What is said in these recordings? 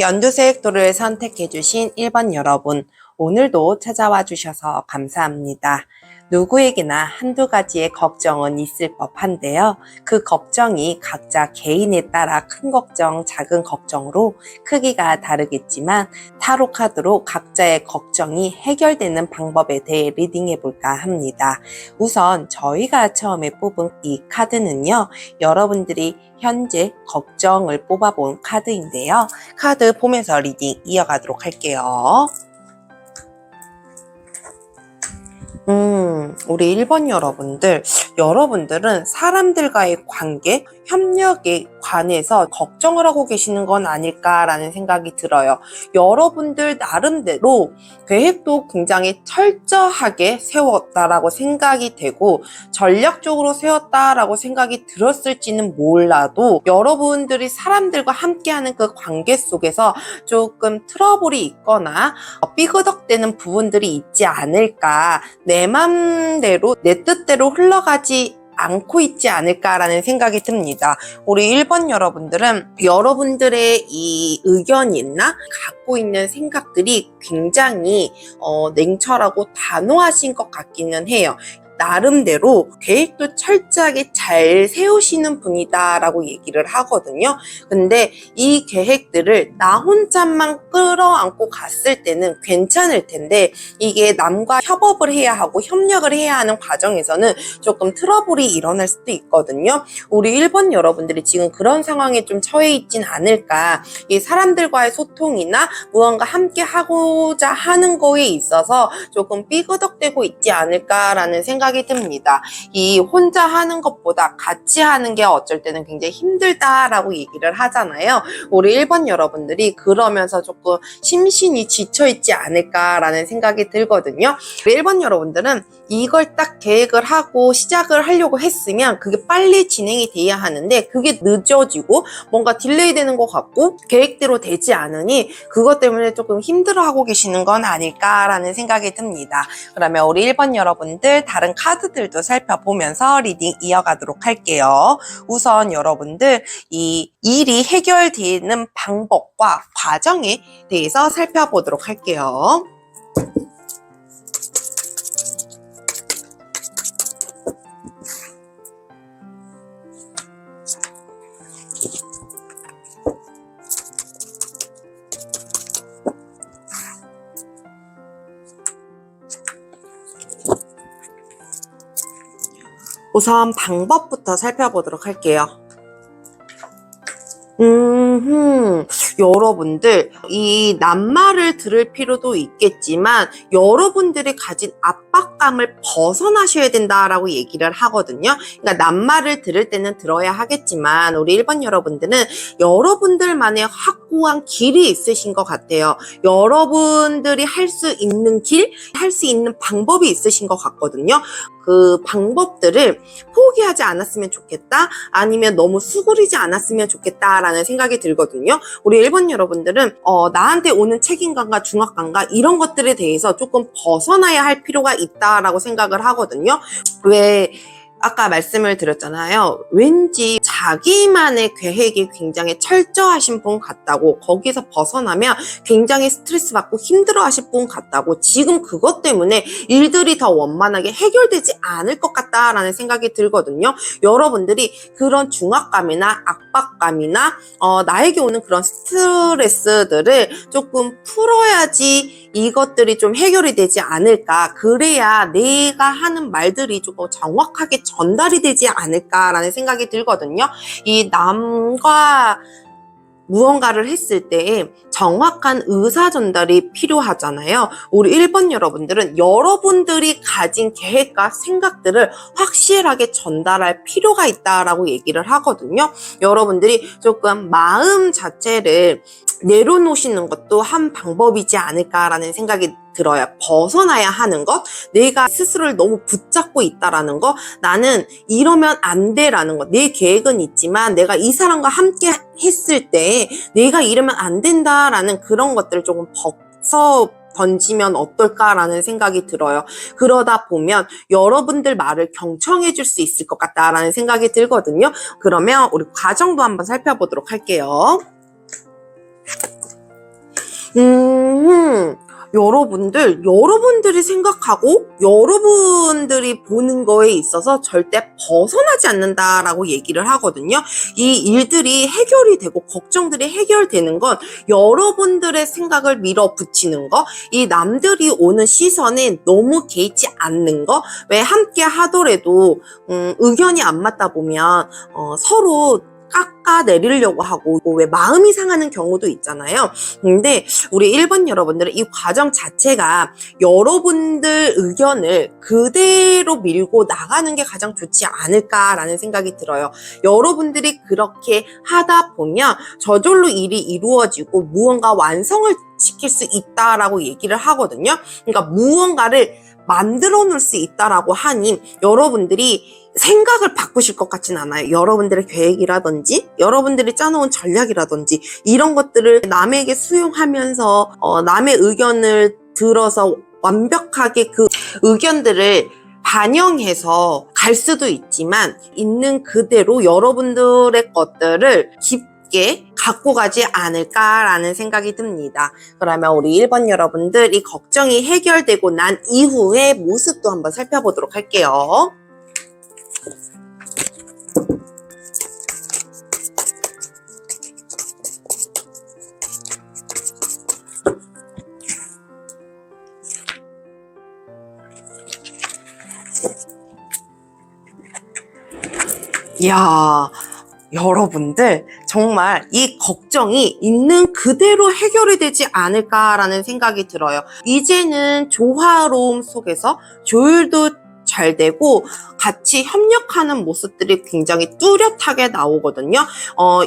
연두색 돌을 선택해주신 1번 여러분, 오늘도 찾아와 주셔서 감사합니다. 누구에게나 한두 가지의 걱정은 있을 법한데요. 그 걱정이 각자 개인에 따라 큰 걱정, 작은 걱정으로 크기가 다르겠지만 타로 카드로 각자의 걱정이 해결되는 방법에 대해 리딩해 볼까 합니다. 우선 저희가 처음에 뽑은 이 카드는요, 여러분들이 현재 걱정을 뽑아본 카드인데요. 카드 보면서 리딩 이어가도록 할게요. 우리 1번 여러분들은 사람들과의 관계, 협력에 관해서 걱정을 하고 계시는 건 아닐까라는 생각이 들어요. 여러분들 나름대로 계획도 굉장히 철저하게 세웠다라고 생각이 되고 전략적으로 세웠다라고 생각이 들었을지는 몰라도 여러분들이 사람들과 함께하는 그 관계 속에서 조금 트러블이 있거나 삐그덕대는 부분들이 있지 않을까, 내 맘대로 내 뜻대로 흘러가지 않고 있지 않을까라는 생각이 듭니다. 우리 1번 여러분들은 여러분들의 이 의견이나 갖고 있는 생각들이 굉장히 냉철하고 단호하신 것 같기는 해요. 나름대로 계획도 철저하게 잘 세우시는 분이다라고 얘기를 하거든요. 근데 이 계획들을 나 혼자만 끌어안고 갔을 때는 괜찮을 텐데 이게 남과 협업을 해야 하고 협력을 해야 하는 과정에서는 조금 트러블이 일어날 수도 있거든요. 우리 1번 여러분들이 지금 그런 상황에 좀 처해 있진 않을까. 이 사람들과의 소통이나 무언가 함께 하고자 하는 거에 있어서 조금 삐그덕대고 있지 않을까라는 생각이 듭니다. 이 혼자 하는 것보다 같이 하는 게 어쩔 때는 굉장히 힘들다라고 얘기를 하잖아요. 우리 1번 여러분들이 그러면서 조금 심신이 지쳐있지 않을까라는 생각이 들거든요. 우리 1번 여러분들은 이걸 딱 계획을 하고 시작을 하려고 했으면 그게 빨리 진행이 돼야 하는데 그게 늦어지고 뭔가 딜레이 되는 것 같고 계획대로 되지 않으니 그것 때문에 조금 힘들어하고 계시는 건 아닐까라는 생각이 듭니다. 그러면 우리 1번 여러분들 다른 카드들도 살펴보면서 리딩 이어가도록 할게요. 우선 여러분들 이 일이 해결되는 방법과 과정에 대해서 살펴보도록 할게요. 우선 방법부터 살펴보도록 할게요. 여러분들 이 낱말을 들을 필요도 있겠지만 여러분들이 가진 압박감을 벗어나셔야 된다라고 얘기를 하거든요. 그러니까 낱말을 들을 때는 들어야 하겠지만 우리 1번 여러분들은 여러분들만의 확고한 길이 있으신 것 같아요. 여러분들이 할 수 있는 길, 할 수 있는 방법이 있으신 것 같거든요. 그 방법들을 포기하지 않았으면 좋겠다, 아니면 너무 수그리지 않았으면 좋겠다라는 생각이 들거든요. 우리 1번 여러분들은 나한테 오는 책임감과 중압감과 이런 것들에 대해서 조금 벗어나야 할 필요가 있다라고 생각을 하거든요. 왜 아까 말씀을 드렸잖아요. 왠지 자기만의 계획이 굉장히 철저하신 분 같다고, 거기서 벗어나면 굉장히 스트레스 받고 힘들어 하실 분 같다고, 지금 그것 때문에 일들이 더 원만하게 해결되지 않을 것 같다라는 생각이 들거든요. 여러분들이 그런 중압감이나 압박감이나 나에게 오는 그런 스트레스들을 조금 풀어야지 이것들이 좀 해결이 되지 않을까, 그래야 내가 하는 말들이 조금 정확하게 전달이 되지 않을까라는 생각이 들거든요. 이 남과 무언가를 했을 때 정확한 의사 전달이 필요하잖아요. 우리 1번 여러분들은 여러분들이 가진 계획과 생각들을 확실하게 전달할 필요가 있다라고 얘기를 하거든요. 여러분들이 조금 마음 자체를 내려놓으시는 것도 한 방법이지 않을까라는 생각이 들어요. 벗어나야 하는 것, 내가 스스로를 너무 붙잡고 있다라는 거, 나는 이러면 안 돼라는 거, 내 계획은 있지만 내가 이 사람과 함께 했을 때 내가 이러면 안 된다라는 그런 것들을 조금 벗어 던지면 어떨까라는 생각이 들어요. 그러다 보면 여러분들 말을 경청해 줄 수 있을 것 같다라는 생각이 들거든요. 그러면 우리 과정도 한번 살펴보도록 할게요. 여러분들이 생각하고 여러분들이 보는 거에 있어서 절대 벗어나지 않는다라고 얘기를 하거든요. 이 일들이 해결이 되고 걱정들이 해결되는 건 여러분들의 생각을 밀어붙이는 거, 이 남들이 오는 시선에 너무 개의치 않는 거, 왜 함께 하더라도 의견이 안 맞다 보면 서로 깎아내리려고 하고 왜 마음이 상하는 경우도 있잖아요. 근데 우리 1번 여러분들은 이 과정 자체가 여러분들 의견을 그대로 밀고 나가는 게 가장 좋지 않을까라는 생각이 들어요. 여러분들이 그렇게 하다 보면 저절로 일이 이루어지고 무언가 완성을 시킬 수 있다라고 얘기를 하거든요. 그러니까 무언가를 만들어 놓을 수 있다라고 하니 여러분들이 생각을 바꾸실 것 같진 않아요. 여러분들의 계획이라든지 여러분들이 짜놓은 전략이라든지 이런 것들을 남에게 수용하면서 남의 의견을 들어서 완벽하게 그 의견들을 반영해서 갈 수도 있지만 있는 그대로 여러분들의 것들을 깊게 갖고 가지 않을까라는 생각이 듭니다. 그러면 우리 1번 여러분들 이 걱정이 해결되고 난 이후의 모습도 한번 살펴보도록 할게요. 이야, 여러분들 정말 이 걱정이 있는 그대로 해결이 되지 않을까라는 생각이 들어요. 이제는 조화로움 속에서 조율도 잘 되고 같이 협력하는 모습들이 굉장히 뚜렷하게 나오거든요.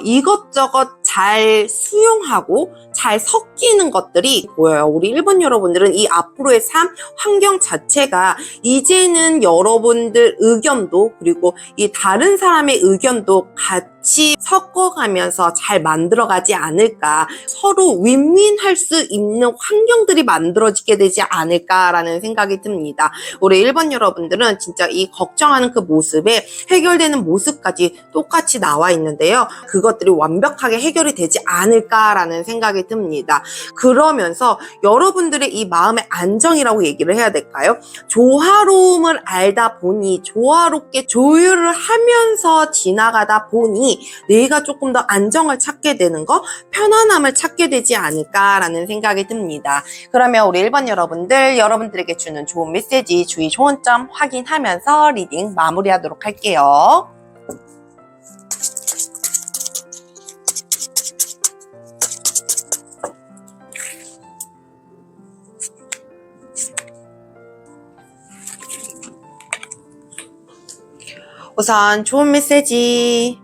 이것저것 잘 수용하고 잘 섞이는 것들이 보여요. 우리 1번 여러분들은 이 앞으로의 삶 환경 자체가 이제는 여러분들 의견도 그리고 이 다른 사람의 의견도 같이 섞어가면서 잘 만들어가지 않을까, 서로 윈윈할 수 있는 환경들이 만들어지게 되지 않을까라는 생각이 듭니다. 우리 1번 여러분들은 진짜 이 걱정하는 그 모습에 해결되는 모습까지 똑같이 나와 있는데요. 그것들이 완벽하게 해결이 되지 않을까라는 생각이 듭니다. 그러면서 여러분들의 이 마음의 안정이라고 얘기를 해야 될까요? 조화로움을 알다 보니 조화롭게 조율을 하면서 지나가다 보니 내가 조금 더 안정을 찾게 되는 거, 편안함을 찾게 되지 않을까라는 생각이 듭니다. 그러면 우리 1번 여러분들, 여러분들에게 주는 좋은 메시지, 주의 좋은 점 확인하면서 리딩 마무리하도록 할게요. 우선 좋은 메시지.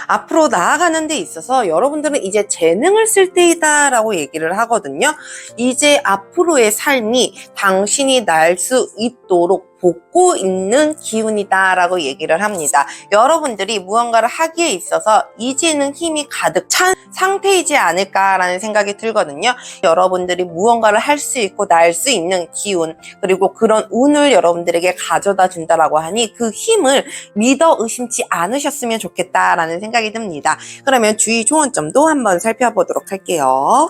앞으로 나아가는 데 있어서 여러분들은 이제 재능을 쓸 때이다 라고 얘기를 하거든요. 이제 앞으로의 삶이 당신이 날 수 있도록 돋고 있는 기운이다 라고 얘기를 합니다. 여러분들이 무언가를 하기에 있어서 이제는 힘이 가득 찬 상태이지 않을까라는 생각이 들거든요. 여러분들이 무언가를 할 수 있고 날 수 있는 기운, 그리고 그런 운을 여러분들에게 가져다 준다라고 하니 그 힘을 믿어 의심치 않으셨으면 좋겠다라는 생각이 듭니다. 그러면 주의 조언점도 한번 살펴보도록 할게요.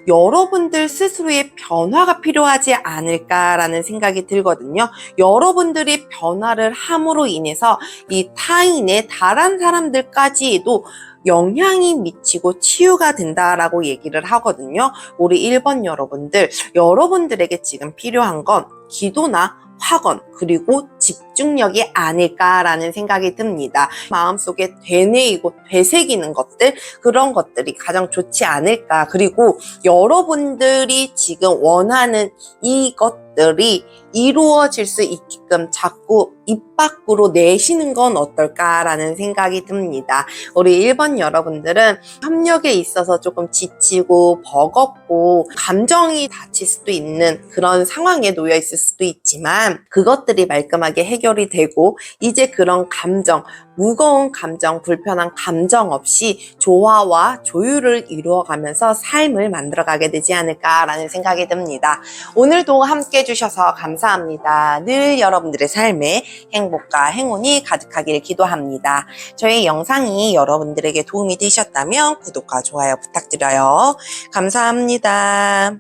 여러분들 스스로의 변화가 필요하지 않을까라는 생각이 들거든요. 여러분들이 변화를 함으로 인해서 이 타인의 다른 사람들까지도 영향이 미치고 치유가 된다라고 얘기를 하거든요. 우리 1번 여러분들, 여러분들에게 지금 필요한 건 기도나 확언, 그리고 집중력이 아닐까라는 생각이 듭니다. 마음속에 되뇌이고 되새기는 것들, 그런 것들이 가장 좋지 않을까. 그리고 여러분들이 지금 원하는 이것들이 이루어질 수 있게끔 자꾸 입 밖으로 내시는 건 어떨까라는 생각이 듭니다. 우리 1번 여러분들은 협력에 있어서 조금 지치고 버겁고 감정이 다칠 수도 있는 그런 상황에 놓여 있을 수도 있지만 그것들이 말끔하게 해결 해결이 되고 이제 그런 감정, 무거운 감정, 불편한 감정 없이 조화와 조율을 이루어가면서 삶을 만들어가게 되지 않을까라는 생각이 듭니다. 오늘도 함께 해주셔서 감사합니다. 늘 여러분들의 삶에 행복과 행운이 가득하기를 기도합니다. 저희 영상이 여러분들에게 도움이 되셨다면 구독과 좋아요 부탁드려요. 감사합니다.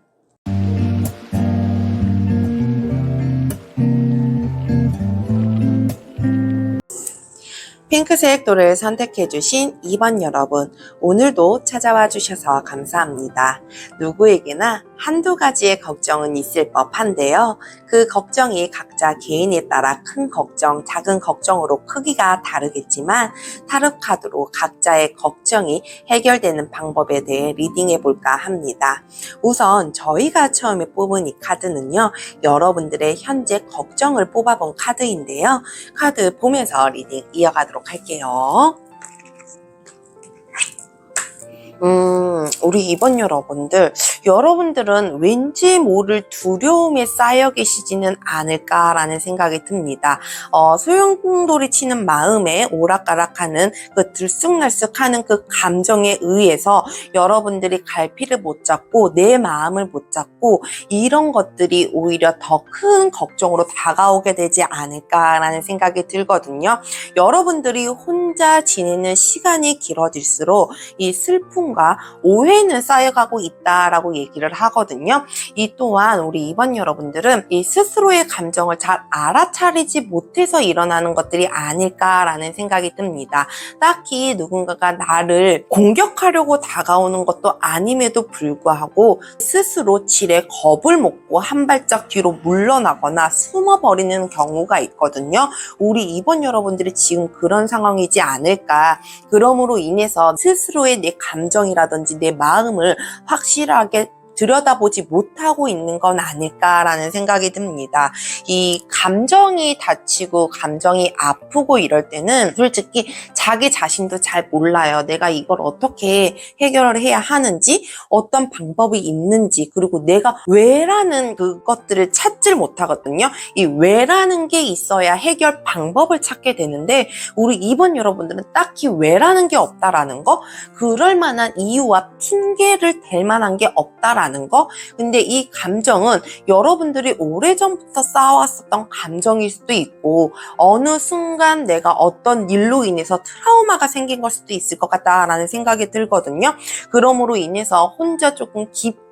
핑크색 돌을 선택해주신 2번 여러분, 오늘도 찾아와 주셔서 감사합니다. 누구에게나 한두 가지의 걱정은 있을 법한데요. 그 걱정이 각자 개인에 따라 큰 걱정, 작은 걱정으로 크기가 다르겠지만 타로 카드로 각자의 걱정이 해결되는 방법에 대해 리딩해 볼까 합니다. 우선 저희가 처음에 뽑은 이 카드는요, 여러분들의 현재 걱정을 뽑아본 카드인데요. 카드 보면서 리딩 이어가도록 할게요. 우리 2번 여러분들은 왠지 모를 두려움에 쌓여 계시지는 않을까라는 생각이 듭니다. 소용돌이 치는 마음에 오락가락하는 그 들쑥날쑥하는 그 감정에 의해서 여러분들이 갈피를 못 잡고 내 마음을 못 잡고 이런 것들이 오히려 더 큰 걱정으로 다가오게 되지 않을까라는 생각이 들거든요. 여러분들이 혼자 지내는 시간이 길어질수록 이 슬픔과 오해는 쌓여가고 있다라고 얘기를 하거든요. 이 또한 우리 2번 여러분들은 이 스스로의 감정을 잘 알아차리지 못해서 일어나는 것들이 아닐까라는 생각이 듭니다. 딱히 누군가가 나를 공격하려고 다가오는 것도 아님에도 불구하고 스스로 질에 겁을 먹고 한 발짝 뒤로 물러나거나 숨어버리는 경우가 있거든요. 우리 2번 여러분들이 지금 그런 상황이지 않을까. 그러므로 인해서 스스로의 내 감정이라든지 내 마음을 확실하게 들여다보지 못하고 있는 건 아닐까라는 생각이 듭니다. 이 감정이 다치고 감정이 아프고 이럴 때는 솔직히 자기 자신도 잘 몰라요. 내가 이걸 어떻게 해결을 해야 하는지, 어떤 방법이 있는지, 그리고 내가 왜라는 그것들을 찾질 못하거든요. 이 왜라는 게 있어야 해결 방법을 찾게 되는데 우리 2번 여러분들은 딱히 왜라는 게 없다라는 거, 그럴 만한 이유와 핑계를 댈 만한 게 없다라는 거. 근데 이 감정은 여러분들이 오래전부터 쌓아왔었던 감정일 수도 있고 어느 순간 내가 어떤 일로 인해서 트라우마가 생긴 걸 수도 있을 것 같다라는 생각이 들거든요. 그러므로 인해서 혼자 조금 깊게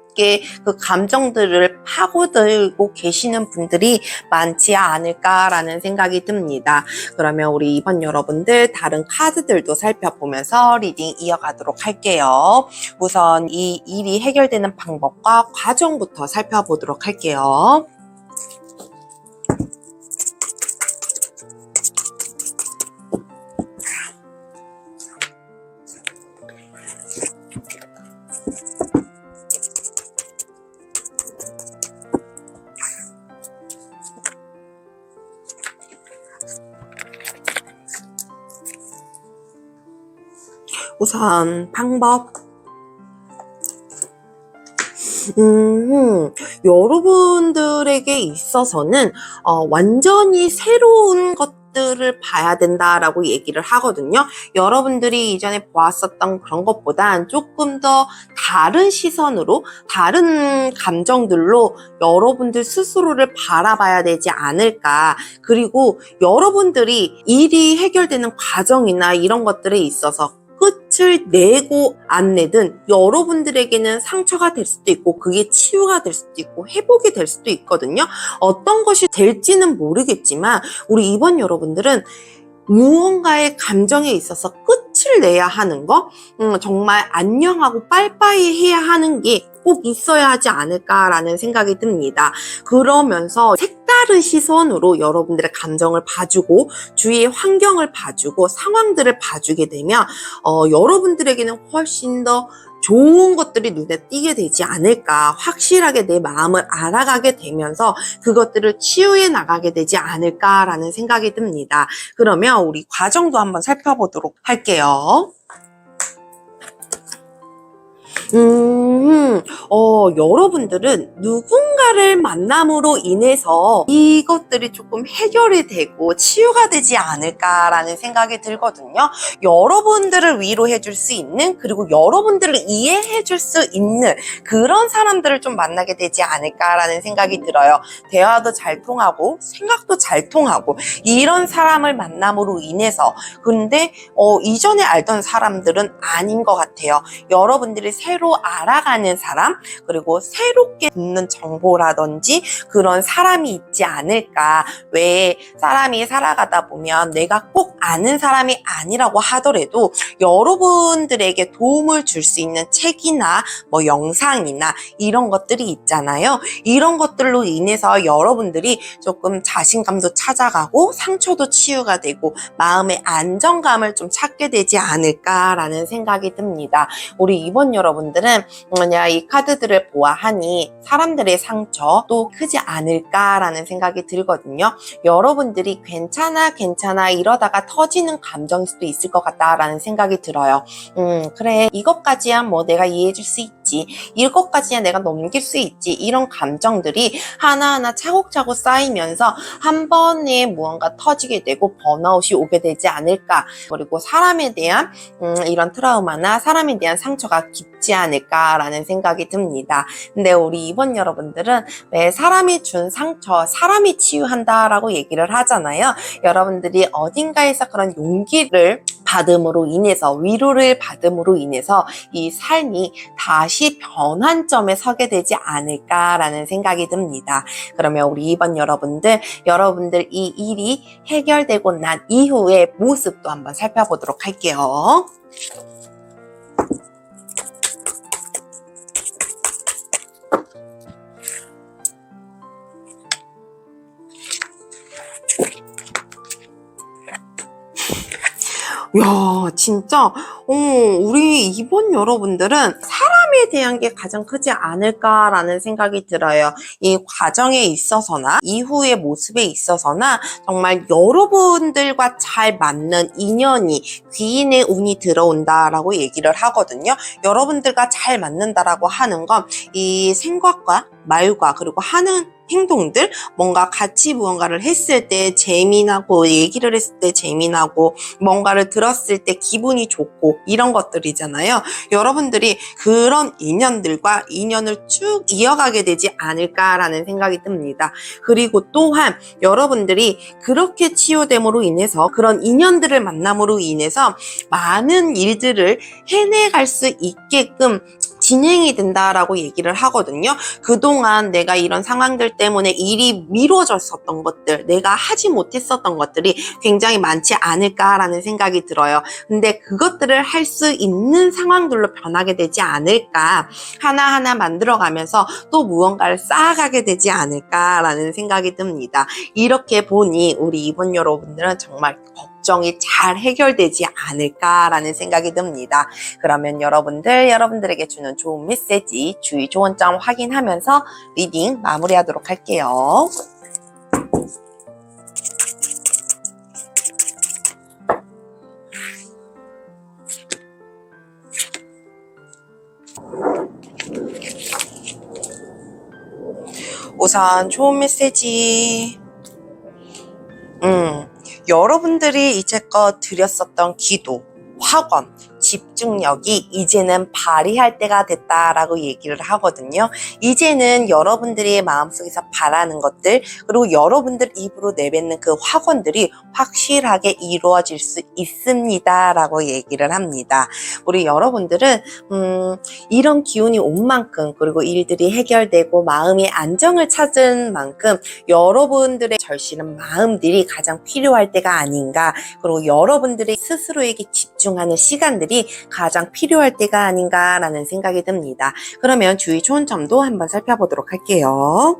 그 감정들을 파고들고 계시는 분들이 많지 않을까라는 생각이 듭니다. 그러면 우리 2번 여러분들 다른 카드들도 살펴보면서 리딩 이어가도록 할게요. 우선 이 일이 해결되는 방법과 과정부터 살펴보도록 할게요. 우선 방법. 여러분들에게 있어서는 완전히 새로운 것들을 봐야 된다라고 얘기를 하거든요. 여러분들이 이전에 보았었던 그런 것보단 조금 더 다른 시선으로, 다른 감정들로 여러분들 스스로를 바라봐야 되지 않을까. 그리고 여러분들이 일이 해결되는 과정이나 이런 것들에 있어서 끝을 내고 안 내든 여러분들에게는 상처가 될 수도 있고 그게 치유가 될 수도 있고 회복이 될 수도 있거든요. 어떤 것이 될지는 모르겠지만 우리 2번 여러분들은 무언가의 감정에 있어서 끝을 내야 하는 거, 정말 안녕하고 빠이빠이 해야 하는 게 꼭 있어야 하지 않을까라는 생각이 듭니다. 그러면서 색다른 시선으로 여러분들의 감정을 봐주고 주위의 환경을 봐주고 상황들을 봐주게 되면 여러분들에게는 훨씬 더 좋은 것들이 눈에 띄게 되지 않을까, 확실하게 내 마음을 알아가게 되면서 그것들을 치유해 나가게 되지 않을까라는 생각이 듭니다. 그러면 우리 과정도 한번 살펴보도록 할게요. 여러분들은 누군가를 만남으로 인해서 이것들이 조금 해결이 되고 치유가 되지 않을까라는 생각이 들거든요. 여러분들을 위로해 줄 수 있는, 그리고 여러분들을 이해해 줄 수 있는 그런 사람들을 좀 만나게 되지 않을까라는 생각이 들어요. 대화도 잘 통하고 생각도 잘 통하고 이런 사람을 만남으로 인해서, 근데 이전에 알던 사람들은 아닌 것 같아요. 여러분들이 새로 알아가는 사람, 그리고 새롭게 듣는 정보라든지 그런 사람이 있지 않을까. 왜 사람이 살아가다 보면 내가 꼭 아는 사람이 아니라고 하더라도 여러분들에게 도움을 줄 수 있는 책이나 뭐 영상이나 이런 것들이 있잖아요. 이런 것들로 인해서 여러분들이 조금 자신감도 찾아가고 상처도 치유가 되고 마음의 안정감을 좀 찾게 되지 않을까라는 생각이 듭니다. 우리 이번 여러분들은 이 카드들을 보아하니 사람들의 상처도 크지 않을까라는 생각이 들거든요. 여러분들이 괜찮아 이러다가 터지는 감정일 수도 있을 것 같다라는 생각이 들어요. 그래, 이것까지야 뭐 내가 이해해줄 수 있지, 이것까지야 내가 넘길 수 있지, 이런 감정들이 하나하나 차곡차곡 쌓이면서 한 번에 무언가 터지게 되고 번아웃이 오게 되지 않을까. 그리고 사람에 대한 이런 트라우마나 사람에 대한 상처가 깊지 않을까라는 생각이 듭니다. 근데 우리 이번 여러분들은 왜 사람이 준 상처, 사람이 치유한다라고 얘기를 하잖아요. 여러분들이 어딘가에서 그런 용기를 받음으로 인해서, 위로를 받음으로 인해서 이 삶이 다시 변환점에 서게 되지 않을까라는 생각이 듭니다. 그러면 우리 이번 여러분들 이 일이 해결되고 난 이후의 모습도 한번 살펴보도록 할게요. 야, 진짜 우리 이번 여러분들은 사람에 대한 게 가장 크지 않을까라는 생각이 들어요. 이 과정에 있어서나 이후의 모습에 있어서나 정말 여러분들과 잘 맞는 인연이, 귀인의 운이 들어온다라고 얘기를 하거든요. 여러분들과 잘 맞는다라고 하는 건 이 생각과 말과 그리고 하는 행동들, 뭔가 같이 무언가를 했을 때 재미나고, 얘기를 했을 때 재미나고, 뭔가를 들었을 때 기분이 좋고, 이런 것들이잖아요. 여러분들이 그런 인연들과 인연을 쭉 이어가게 되지 않을까라는 생각이 듭니다. 그리고 또한 여러분들이 그렇게 치유됨으로 인해서, 그런 인연들을 만남으로 인해서 많은 일들을 해내갈 수 있게끔 진행이 된다라고 얘기를 하거든요. 그동안 내가 이런 상황들 때문에 일이 미뤄졌었던 것들, 내가 하지 못했었던 것들이 굉장히 많지 않을까라는 생각이 들어요. 근데 그것들을 할 수 있는 상황들로 변하게 되지 않을까, 하나하나 만들어가면서 또 무언가를 쌓아가게 되지 않을까라는 생각이 듭니다. 이렇게 보니 우리 이번 여러분들은 정말 걱정이 잘 해결되지 않을까라는 생각이 듭니다. 그러면 여러분들에게 주는 좋은 메시지, 주의 좋은 점 확인하면서 리딩 마무리하도록 할게요. 우선 좋은 메시지, 여러분들이 이제껏 드렸었던 기도, 확언, 집중력이 이제는 발휘할 때가 됐다라고 얘기를 하거든요. 이제는 여러분들이 마음속에서 바라는 것들, 그리고 여러분들 입으로 내뱉는 그 확언들이 확실하게 이루어질 수 있습니다 라고 얘기를 합니다. 우리 여러분들은 이런 기운이 온 만큼, 그리고 일들이 해결되고 마음이 안정을 찾은 만큼 여러분들의 절실한 마음들이 가장 필요할 때가 아닌가, 그리고 여러분들이 스스로에게 집중하는 시간들이 가장 필요할 때가 아닌가라는 생각이 듭니다. 그러면 주의 좋은 점도 한번 살펴보도록 할게요.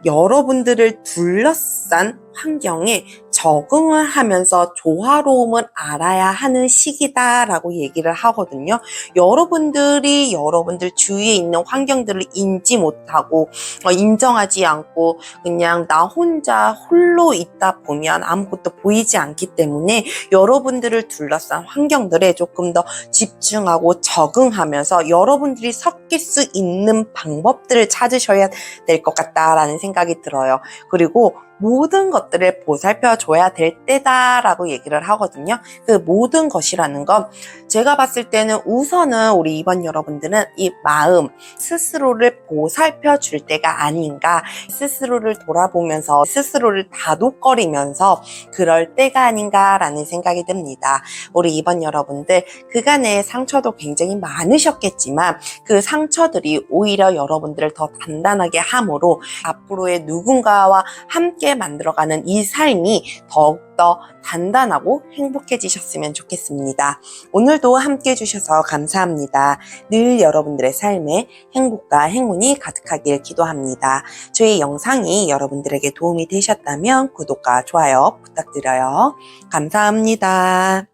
여러분들을 둘러싼 환경에 적응을 하면서 조화로움을 알아야 하는 시기다라고 얘기를 하거든요. 여러분들이 여러분들 주위에 있는 환경들을 인지 못하고 인정하지 않고 그냥 나 혼자 홀로 있다 보면 아무것도 보이지 않기 때문에 여러분들을 둘러싼 환경들에 조금 더 집중하고 적응하면서 여러분들이 섞일 수 있는 방법들을 찾으셔야 될 것 같다라는 생각이 들어요. 그리고 모든 것들을 보살펴 줘야 될 때다라고 얘기를 하거든요. 그 모든 것이라는 건 제가 봤을 때는 우선은 우리 이번 여러분들은 이 마음 스스로를 보살펴 줄 때가 아닌가, 스스로를 돌아보면서 스스로를 다독거리면서 그럴 때가 아닌가라는 생각이 듭니다. 우리 이번 여러분들 그간의 상처도 굉장히 많으셨겠지만 그 상처들이 오히려 여러분들을 더 단단하게 함으로 앞으로의 누군가와 함께 만들어가는 이 삶이 더욱더 단단하고 행복해지셨으면 좋겠습니다. 오늘도 함께 해주셔서 감사합니다. 늘 여러분들의 삶에 행복과 행운이 가득하길 기도합니다. 저희 영상이 여러분들에게 도움이 되셨다면 구독과 좋아요 부탁드려요. 감사합니다.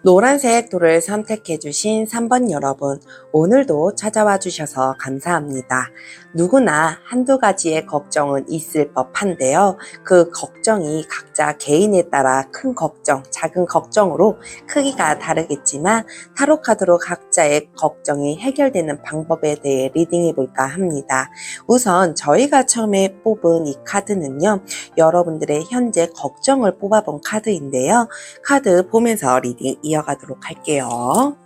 노란색 돌을 선택해주신 3번 여러분, 오늘도 찾아와 주셔서 감사합니다. 누구나 한두 가지의 걱정은 있을 법한데요. 그 걱정이 각자 개인에 따라 큰 걱정, 작은 걱정으로 크기가 다르겠지만 타로 카드로 각자의 걱정이 해결되는 방법에 대해 리딩해 볼까 합니다. 우선 저희가 처음에 뽑은 이 카드는요, 여러분들의 현재 걱정을 뽑아본 카드인데요. 카드 보면서 리딩 이어가도록 할게요.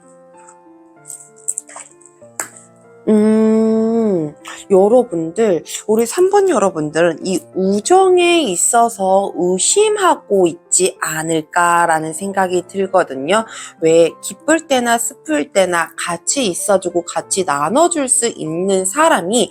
여러분들, 우리 3번 여러분들은 이 우정에 있어서 의심하고 있지 않을까라는 생각이 들거든요. 왜 기쁠 때나 슬플 때나 같이 있어주고 같이 나눠줄 수 있는 사람이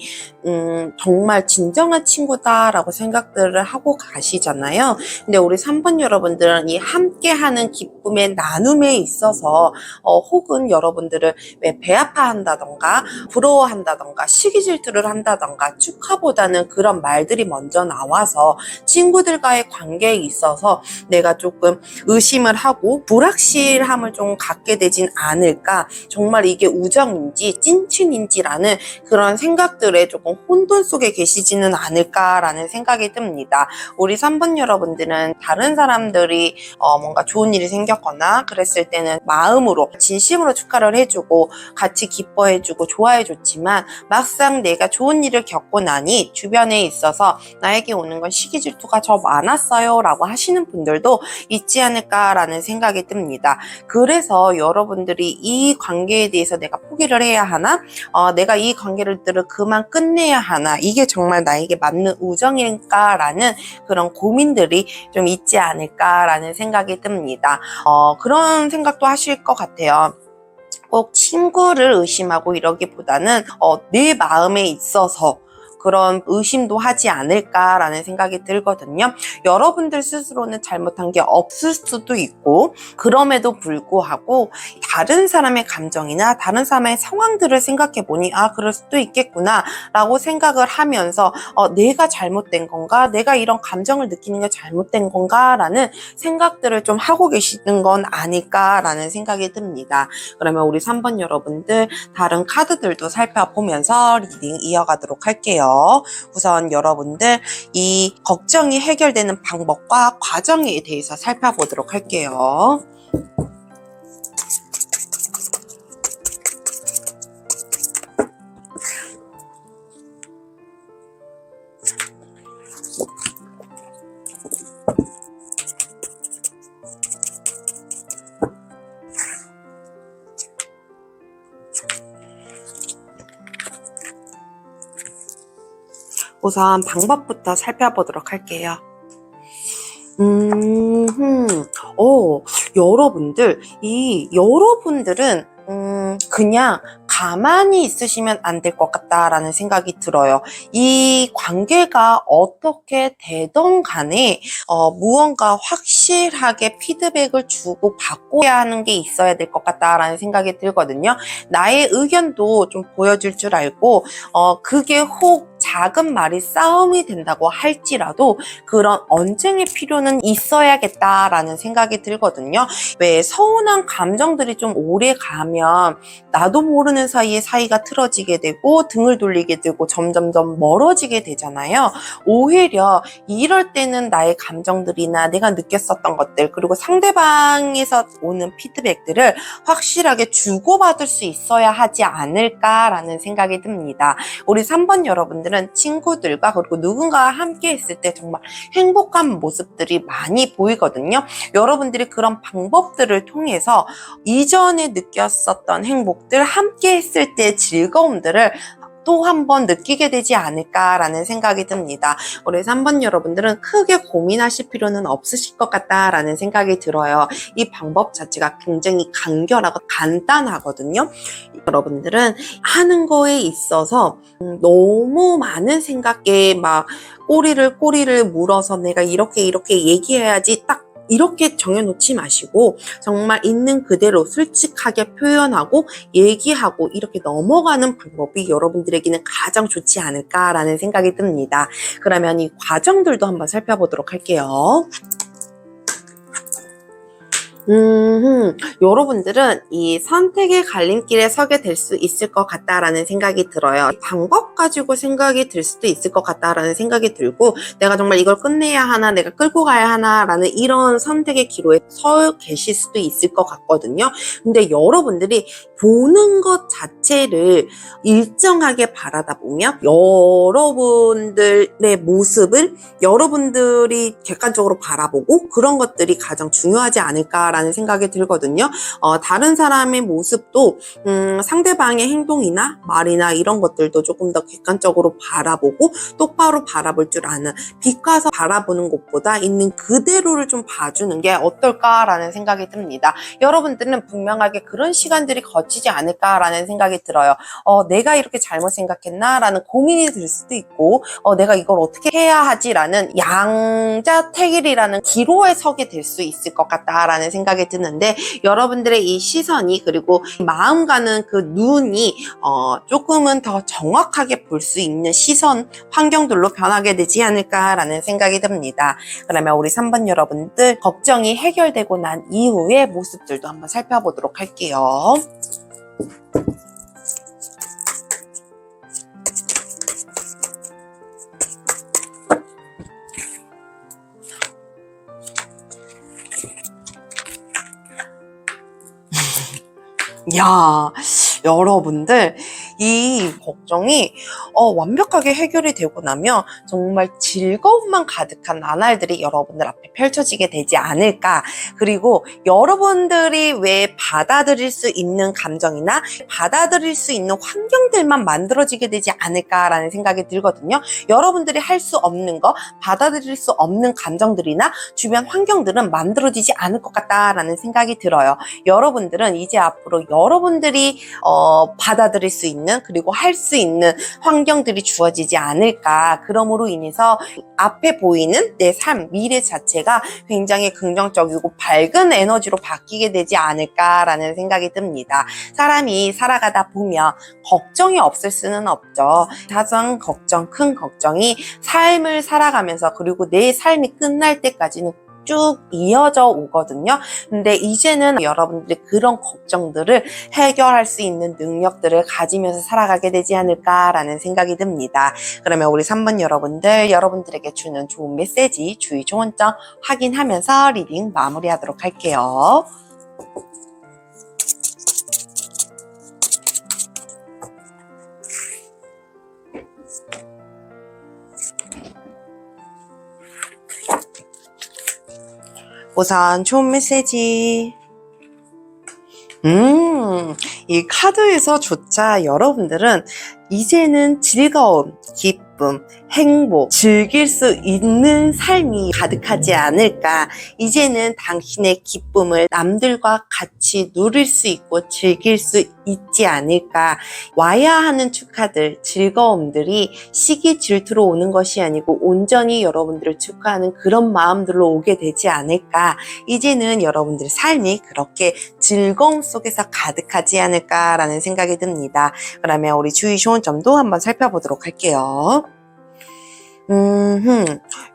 정말 진정한 친구다라고 생각들을 하고 가시잖아요. 근데 우리 3번 여러분들은 이 함께하는 기쁨의 나눔에 있어서 혹은 여러분들을 왜 배아파한다던가 부러워한다던가 시기 질투를 한다던가 축하보다는 그런 말들이 먼저 나와서 친구들과의 관계에 있어서 내가 조금 의심을 하고 불확실함을 좀 갖게 되진 않을까, 정말 이게 우정인지 찐친인지라는 그런 생각들에 조금 혼돈 속에 계시지는 않을까라는 생각이 듭니다. 우리 3번 여러분들은 다른 사람들이 뭔가 좋은 일이 생겼거나 그랬을 때는 마음으로 진심으로 축하를 해주고 같이 기뻐해주고 좋아해줬지만 막상 내가 좋은 일을 겪고 나니 주변에 있어서 나에게 오는 건 시기 질투가 더 많았어요 라고 하시는 분들도 있지 않을까라는 생각이 듭니다. 그래서 여러분들이 이 관계에 대해서 내가 포기를 해야 하나, 내가 이 관계를 그만 끝내야 하나, 이게 정말 나에게 맞는 우정일까라는 그런 고민들이 좀 있지 않을까라는 생각이 듭니다. 그런 생각도 하실 것 같아요. 꼭 친구를 의심하고 이러기보다는 내 마음에 있어서 그런 의심도 하지 않을까라는 생각이 들거든요. 여러분들 스스로는 잘못한 게 없을 수도 있고, 그럼에도 불구하고 다른 사람의 감정이나 다른 사람의 상황들을 생각해 보니 그럴 수도 있겠구나 라고 생각을 하면서 내가 잘못된 건가, 내가 이런 감정을 느끼는 게 잘못된 건가 라는 생각들을 좀 하고 계시는 건 아닐까라는 생각이 듭니다. 그러면 우리 3번 여러분들 다른 카드들도 살펴보면서 리딩 이어가도록 할게요. 우선 여러분들 이 걱정이 해결되는 방법과 과정에 대해서 살펴보도록 할게요. 우선 방법부터 살펴보도록 할게요. 여러분들은 그냥 가만히 있으시면 안 될 것 같다라는 생각이 들어요. 이 관계가 어떻게 되던 간에 무언가 확실하게 피드백을 주고 받고야 하는 게 있어야 될 것 같다라는 생각이 들거든요. 나의 의견도 좀 보여줄 줄 알고 그게 혹 작은 말이 싸움이 된다고 할지라도 그런 언쟁의 필요는 있어야겠다라는 생각이 들거든요. 왜 서운한 감정들이 좀 오래 가면 나도 모르는 사이에 사이가 틀어지게 되고 등을 돌리게 되고 점점점 멀어지게 되잖아요. 오히려 이럴 때는 나의 감정들이나 내가 느꼈었던 것들 그리고 상대방에서 오는 피드백들을 확실하게 주고받을 수 있어야 하지 않을까라는 생각이 듭니다. 우리 3번 여러분들은 친구들과 그리고 누군가와 함께 했을 때 정말 행복한 모습들이 많이 보이거든요. 여러분들이 그런 방법들을 통해서 이전에 느꼈었던 행복들, 함께 했을 때 즐거움들을 또 한 번 느끼게 되지 않을까라는 생각이 듭니다. 우리 3번 여러분들은 크게 고민하실 필요는 없으실 것 같다라는 생각이 들어요. 이 방법 자체가 굉장히 간결하고 간단하거든요. 여러분들은 하는 거에 있어서 너무 많은 생각에 막 꼬리를 물어서 내가 이렇게 얘기해야지 딱 이렇게 정해놓지 마시고 정말 있는 그대로 솔직하게 표현하고 얘기하고 이렇게 넘어가는 방법이 여러분들에게는 가장 좋지 않을까라는 생각이 듭니다. 그러면 이 과정들도 한번 살펴보도록 할게요. 여러분들은 이 선택의 갈림길에 서게 될 수 있을 것 같다라는 생각이 들어요. 방법 가지고 생각이 들 수도 있을 것 같다라는 생각이 들고 내가 정말 이걸 끝내야 하나 내가 끌고 가야 하나라는 이런 선택의 기로에 서 계실 수도 있을 것 같거든요. 근데 여러분들이 보는 것 자체를 일정하게 바라다 보면 여러분들의 모습을 여러분들이 객관적으로 바라보고 그런 것들이 가장 중요하지 않을까라는 생각이 들거든요. 다른 사람의 모습도 상대방의 행동이나 말이나 이런 것들도 조금 더 객관적으로 바라보고 똑바로 바라볼 줄 아는 비과서 바라보는 것보다 있는 그대로를 좀 봐주는 게 어떨까라는 생각이 듭니다. 여러분들은 분명하게 그런 시간들이 거치지 않을까라는 생각이 들어요. 내가 이렇게 잘못 생각했나라는 고민이 들 수도 있고 내가 이걸 어떻게 해야 하지라는 양자택일이라는 기로에 서게 될 수 있을 것 같다라는 생각이 드는데 여러분들의 이 시선이 그리고 마음 가는 그 눈이 조금은 더 정확하게 볼 수 있는 시선 환경들로 변하게 되지 않을까라는 생각이 듭니다. 그러면 우리 3번 여러분들 걱정이 해결되고 난 이후의 모습들도 한번 살펴보도록 할게요. 야, 여러분들 이 걱정이 완벽하게 해결이 되고 나면 정말 즐거움만 가득한 나날들이 여러분들 앞에 펼쳐지게 되지 않을까. 그리고 여러분들이 왜 받아들일 수 있는 감정이나 받아들일 수 있는 환경들만 만들어지게 되지 않을까라는 생각이 들거든요. 여러분들이 할 수 없는 거, 받아들일 수 없는 감정들이나 주변 환경들은 만들어지지 않을 것 같다라는 생각이 들어요. 여러분들은 이제 앞으로 여러분들이 받아들일 수 있는 그리고 할 수 있는 환경들이 주어지지 않을까. 그러므로 인해서 앞에 보이는 내 삶, 미래 자체가 굉장히 긍정적이고 밝은 에너지로 바뀌게 되지 않을까라는 생각이 듭니다. 사람이 살아가다 보면 걱정이 없을 수는 없죠. 가장 걱정, 큰 걱정이 삶을 살아가면서 그리고 내 삶이 끝날 때까지는 쭉 이어져 오거든요. 근데 이제는 여러분들이 그런 걱정들을 해결할 수 있는 능력들을 가지면서 살아가게 되지 않을까라는 생각이 듭니다. 그러면 우리 3번 여러분들, 여러분들에게 주는 좋은 메시지, 주의 조언점 확인하면서 리딩 마무리하도록 할게요. 우선 좋은 메시지. 이 카드에서조차 여러분들은 이제는 즐거움, 기쁨, 행복, 즐길 수 있는 삶이 가득하지 않을까. 이제는 당신의 기쁨을 남들과 같이 누릴 수 있고 즐길 수 있지 않을까. 와야 하는 축하들, 즐거움들이 시기 질투로 오는 것이 아니고 온전히 여러분들을 축하하는 그런 마음들로 오게 되지 않을까. 이제는 여러분들의 삶이 그렇게 즐거움 속에서 가득하지 않을까라는 생각이 듭니다. 그러면 우리 주의 좋은 점도 한번 살펴보도록 할게요.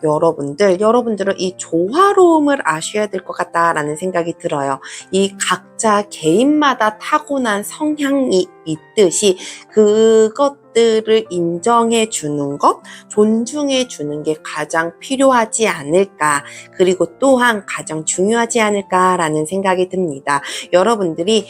여러분들은 이 조화로움을 아셔야 될 것 같다라는 생각이 들어요. 이 각자 개인마다 타고난 성향이 있듯이 그것들을 인정해 주는 것, 존중해 주는 게 가장 필요하지 않을까, 그리고 또한 가장 중요하지 않을까라는 생각이 듭니다. 여러분들이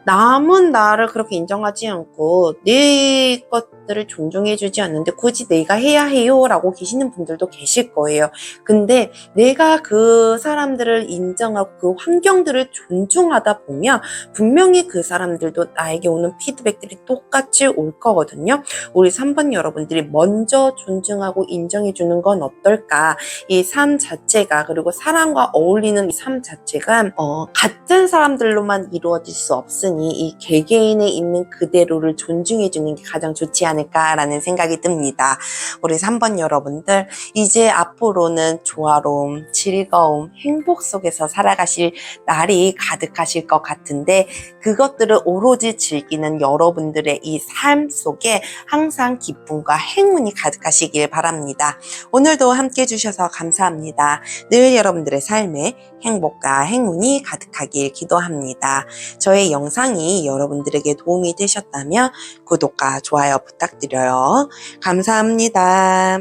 남은 나를 그렇게 인정하지 않고 내 것들을 존중해주지 않는데 굳이 내가 해야 해요 라고 계시는 분들도 계실 거예요. 근데 내가 그 사람들을 인정하고 그 환경들을 존중하다 보면 분명히 그 사람들도 나에게 오는 피드백들이 똑같이 올 거거든요. 우리 3번 여러분들이 먼저 존중하고 인정해주는 건 어떨까. 이 삶 자체가, 그리고 사람과 어울리는 이 삶 자체가 같은 사람들로만 이루어질 수 없으니 이 개개인에 있는 그대로를 존중해주는 게 가장 좋지 않을까라는 생각이 듭니다. 우리 3번 여러분들, 이제 앞으로는 조화로움, 즐거움, 행복 속에서 살아가실 날이 가득하실 것 같은데, 그것들을 오로지 즐기는 여러분들의 이 삶 속에 항상 기쁨과 행운이 가득하시길 바랍니다. 오늘도 함께 해주셔서 감사합니다. 늘 여러분들의 삶에 행복과 행운이 가득하길 기도합니다. 저의 영상이 여러분들에게 도움이 되셨다면 구독과 좋아요 부탁드려요. 감사합니다.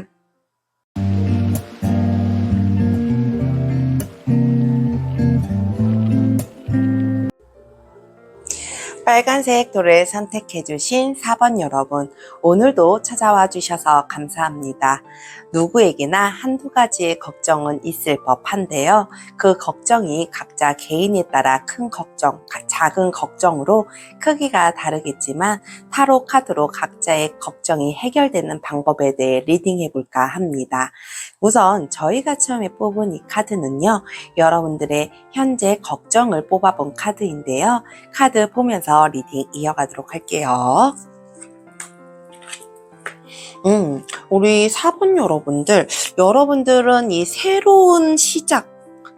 빨간색 돌을 선택해주신 4번 여러분, 오늘도 찾아와 주셔서 감사합니다. 누구에게나 한두 가지의 걱정은 있을 법한데요. 그 걱정이 각자 개인에 따라 큰 걱정, 작은 걱정으로 크기가 다르겠지만 타로 카드로 각자의 걱정이 해결되는 방법에 대해 리딩해볼까 합니다. 우선 저희가 처음에 뽑은 이 카드는요, 여러분들의 현재 걱정을 뽑아본 카드인데요. 카드 보면서 리딩 이어가도록 할게요. 우리 4번 여러분들은 이 새로운 시작,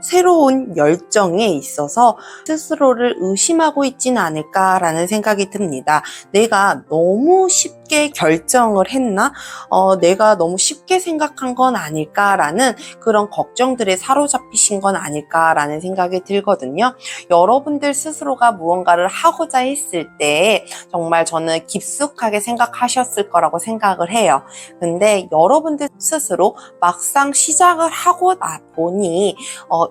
새로운 열정에 있어서 스스로를 의심하고 있지는 않을까라는 생각이 듭니다. 내가 너무 쉽게 결정을 했나? 내가 너무 쉽게 생각한 건 아닐까라는 그런 걱정들에 사로잡히신 건 아닐까라는 생각이 들거든요. 여러분들 스스로가 무언가를 하고자 했을 때 정말 저는 깊숙하게 생각하셨을 거라고 생각을 해요. 근데 여러분들 스스로 막상 시작을 하고 나 보니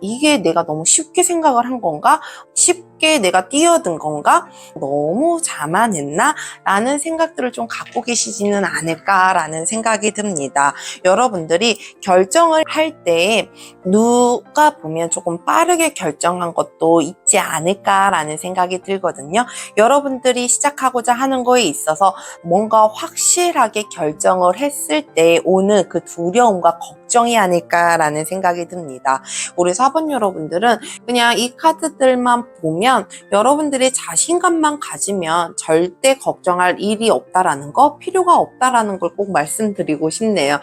이게 내가 너무 쉽게 생각을 한 건가? 쉽게 내가 뛰어든 건가? 너무 자만했나? 라는 생각들을 좀 갖고 계시지는 않을까라는 생각이 듭니다. 여러분들이 결정을 할 때 누가 보면 조금 빠르게 결정한 것도 있지 않을까라는 생각이 들거든요. 여러분들이 시작하고자 하는 거에 있어서 뭔가 확실하게 결정을 했을 때 오는 그 두려움과 걱정이 아닐까라는 생각이 듭니다. 우리 4번 여러분들은 그냥 이 카드들만 보면 여러분들의 자신감만 가지면 절대 걱정할 일이 없다라는 거, 필요가 없다라는 걸 꼭 말씀드리고 싶네요.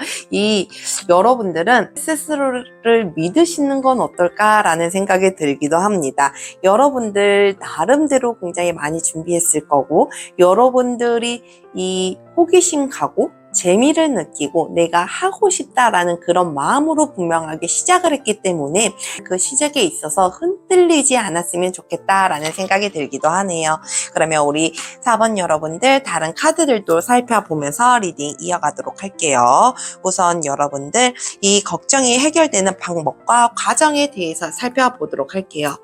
여러분들은 스스로를 믿으시는 건 어떨까라는 생각이 들기도 합니다. 여러분들 나름대로 굉장히 많이 준비했을 거고, 여러분들이 이 호기심 가고 재미를 느끼고 내가 하고 싶다라는 그런 마음으로 분명하게 시작을 했기 때문에 그 시작에 있어서 흔들리지 않았으면 좋겠다라는 생각이 들기도 하네요. 그러면 우리 4번 여러분들 다른 카드들도 살펴보면서 리딩 이어가도록 할게요. 우선 여러분들 이 걱정이 해결되는 방법과 과정에 대해서 살펴보도록 할게요.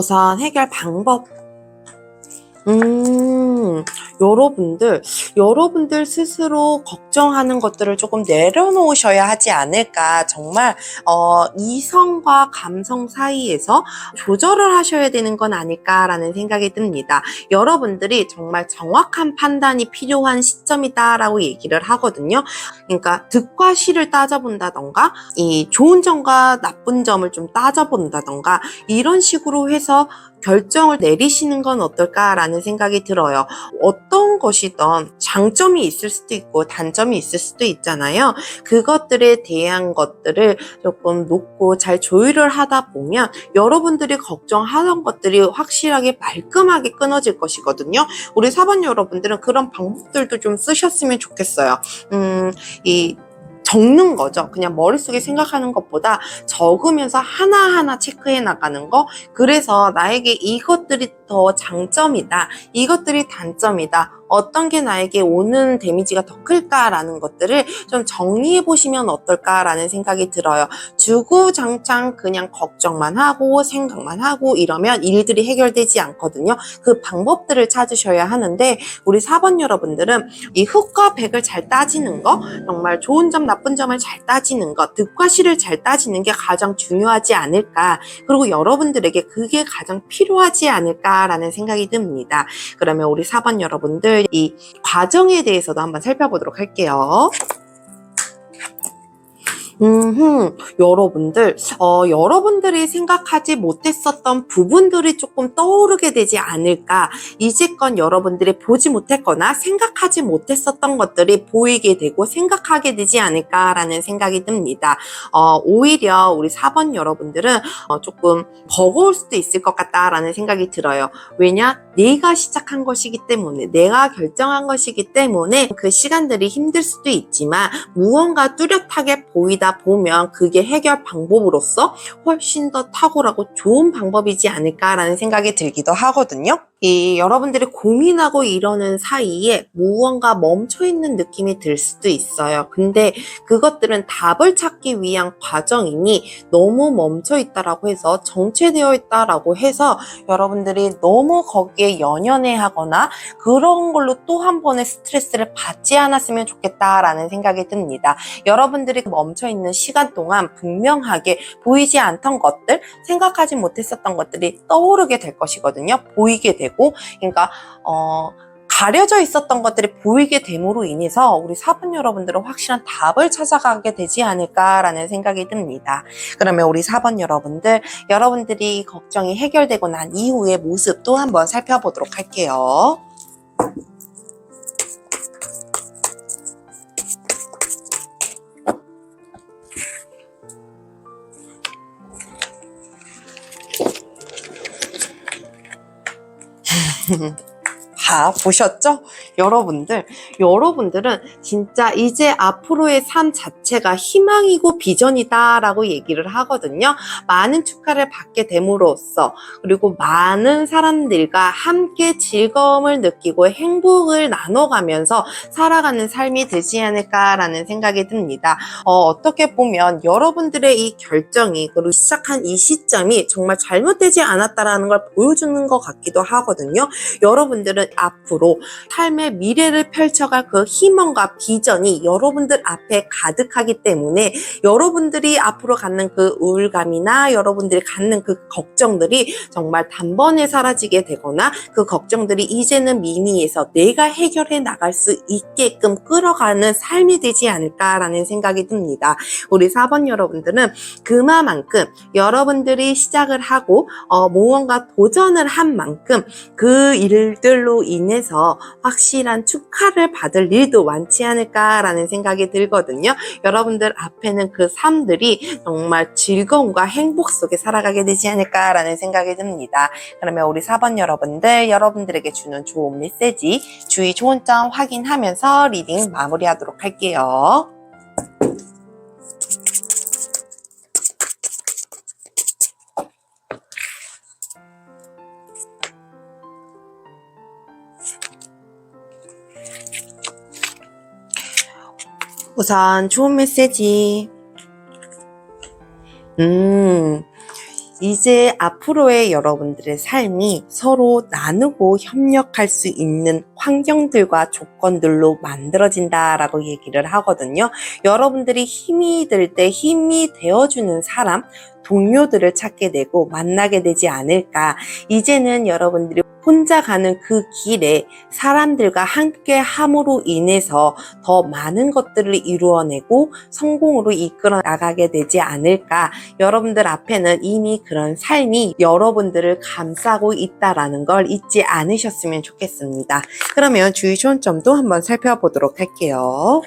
우선 해결 방법. 여러분들 스스로 걱정하는 것들을 조금 내려놓으셔야 하지 않을까. 정말, 이성과 감성 사이에서 조절을 하셔야 되는 건 아닐까라는 생각이 듭니다. 여러분들이 정말 정확한 판단이 필요한 시점이다라고 얘기를 하거든요. 그러니까 득과 실을 따져본다던가, 이 좋은 점과 나쁜 점을 좀 따져본다던가, 이런 식으로 해서 결정을 내리시는 건 어떨까라는 생각이 들어요. 어떤 것이든 장점이 있을 수도 있고 단점이 있을 수도 있잖아요. 그것들에 대한 것들을 조금 놓고 잘 조율을 하다 보면 여러분들이 걱정하던 것들이 확실하게 말끔하게 끊어질 것이거든요. 우리 4번 여러분들은 그런 방법들도 좀 쓰셨으면 좋겠어요. 적는 거죠. 그냥 머릿속에 생각하는 것보다 적으면서 하나하나 체크해 나가는 거. 그래서 나에게 이것들이 더 장점이다. 이것들이 단점이다. 어떤 게 나에게 오는 데미지가 더 클까라는 것들을 좀 정리해 보시면 어떨까라는 생각이 들어요. 주구장창 그냥 걱정만 하고 생각만 하고 이러면 일들이 해결되지 않거든요. 그 방법들을 찾으셔야 하는데 우리 4번 여러분들은 이 흑과 백을 잘 따지는 거, 정말 좋은 점 나쁜 점을 잘 따지는 것, 득과 실을 잘 따지는 게 가장 중요하지 않을까. 그리고 여러분들에게 그게 가장 필요하지 않을까라는 생각이 듭니다. 그러면 우리 4번 여러분들 이 과정에 대해서도 한번 살펴보도록 할게요. 여러분들이 생각하지 못했었던 부분들이 조금 떠오르게 되지 않을까. 이제껏 여러분들이 보지 못했거나 생각하지 못했었던 것들이 보이게 되고 생각하게 되지 않을까라는 생각이 듭니다. 오히려 우리 4번 여러분들은 조금 버거울 수도 있을 것 같다라는 생각이 들어요. 왜냐? 내가 시작한 것이기 때문에, 내가 결정한 것이기 때문에 그 시간들이 힘들 수도 있지만 무언가 뚜렷하게 보이다 보면 그게 해결 방법으로서 훨씬 더 탁월하고 좋은 방법이지 않을까라는 생각이 들기도 하거든요. 여러분들이 고민하고 이러는 사이에 무언가 멈춰있는 느낌이 들 수도 있어요. 근데 그것들은 답을 찾기 위한 과정이니 너무 멈춰있다라고 해서 정체되어 있다라고 해서 여러분들이 너무 거기에 연연해 하거나 그런 걸로 또 한 번의 스트레스를 받지 않았으면 좋겠다라는 생각이 듭니다. 여러분들이 멈춰있는 시간 동안 분명하게 보이지 않던 것들, 생각하지 못했었던 것들이 떠오르게 될 것이거든요. 보이게 되고, 그러니까 가려져 있었던 것들이 보이게 됨으로 인해서 우리 4번 여러분들은 확실한 답을 찾아가게 되지 않을까라는 생각이 듭니다. 그러면 우리 4번 여러분들, 여러분들이 걱정이 해결되고 난 이후의 모습도 한번 살펴보도록 할게요. 다 보셨죠? 여러분들은 진짜 이제 앞으로의 삶 자체가 희망이고 비전이다 라고 얘기를 하거든요. 많은 축하를 받게 됨으로써 그리고 많은 사람들과 함께 즐거움을 느끼고 행복을 나눠가면서 살아가는 삶이 되지 않을까라는 생각이 듭니다. 어떻게 보면 여러분들의 이 결정이 그리고 시작한 이 시점이 정말 잘못되지 않았다라는 걸 보여주는 것 같기도 하거든요. 여러분들은 앞으로 삶의 미래를 펼쳐갈 그 희망과 비전이 여러분들 앞에 가득하기 때문에 여러분들이 앞으로 갖는 그 우울감이나 여러분들이 갖는 그 걱정들이 정말 단번에 사라지게 되거나 그 걱정들이 이제는 미미해서 내가 해결해 나갈 수 있게끔 끌어가는 삶이 되지 않을까라는 생각이 듭니다. 우리 4번 여러분들은 그만큼 여러분들이 시작을 하고 무언가 도전을 한 만큼 그 일들로 인해서 확실한 축하를 받을 일도 많지 않을까라는 생각이 들거든요. 여러분들 앞에는 그 삶들이 정말 즐거움과 행복 속에 살아가게 되지 않을까라는 생각이 듭니다. 그러면 우리 4번 여러분들에게 주는 좋은 메시지, 주의 좋은 점 확인하면서 리딩 마무리하도록 할게요. 우선 좋은 메시지. 이제 앞으로의 여러분들의 삶이 서로 나누고 협력할 수 있는 환경들과 조건들로 만들어진다라고 얘기를 하거든요. 여러분들이 힘이 들 때 힘이 되어주는 사람, 동료들을 찾게 되고 만나게 되지 않을까. 이제는 여러분들이 혼자 가는 그 길에 사람들과 함께 함으로 인해서 더 많은 것들을 이루어내고 성공으로 이끌어 나가게 되지 않을까. 여러분들 앞에는 이미 그런 삶이 여러분들을 감싸고 있다라는 걸 잊지 않으셨으면 좋겠습니다. 그러면 주의 시온점도 한번 살펴보도록 할게요.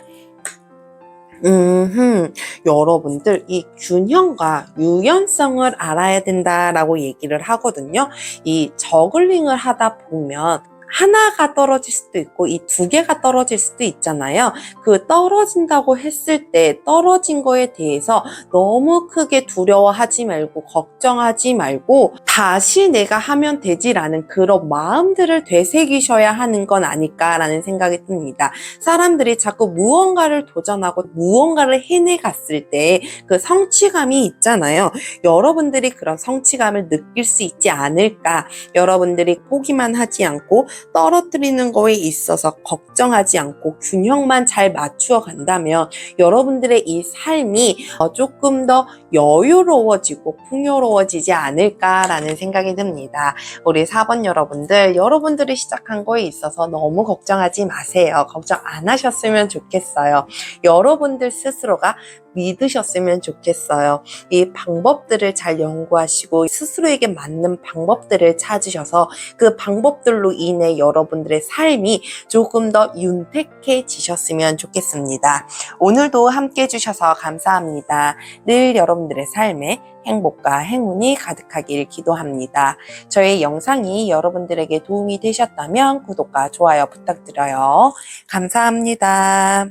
여러분들 이 균형과 유연성을 알아야 된다라고 얘기를 하거든요. 이 저글링을 하다 보면 하나가 떨어질 수도 있고 이 두 개가 떨어질 수도 있잖아요. 그 떨어진다고 했을 때 떨어진 거에 대해서 너무 크게 두려워하지 말고 걱정하지 말고 다시 내가 하면 되지라는 그런 마음들을 되새기셔야 하는 건 아닐까라는 생각이 듭니다. 사람들이 자꾸 무언가를 도전하고 무언가를 해내갔을 때 그 성취감이 있잖아요. 여러분들이 그런 성취감을 느낄 수 있지 않을까. 여러분들이 포기만 하지 않고 떨어뜨리는 거에 있어서 걱정하지 않고 균형만 잘 맞추어 간다면 여러분들의 이 삶이 조금 더 여유로워지고 풍요로워지지 않을까라는 생각이 듭니다. 우리 4번 여러분들이 시작한 거에 있어서 너무 걱정하지 마세요. 걱정 안 하셨으면 좋겠어요. 여러분들 스스로가 믿으셨으면 좋겠어요. 이 방법들을 잘 연구하시고 스스로에게 맞는 방법들을 찾으셔서 그 방법들로 인해 여러분들의 삶이 조금 더 윤택해지셨으면 좋겠습니다. 오늘도 함께 해주셔서 감사합니다. 늘 여러분들의 삶에 행복과 행운이 가득하길 기도합니다. 저의 영상이 여러분들에게 도움이 되셨다면 구독과 좋아요 부탁드려요. 감사합니다.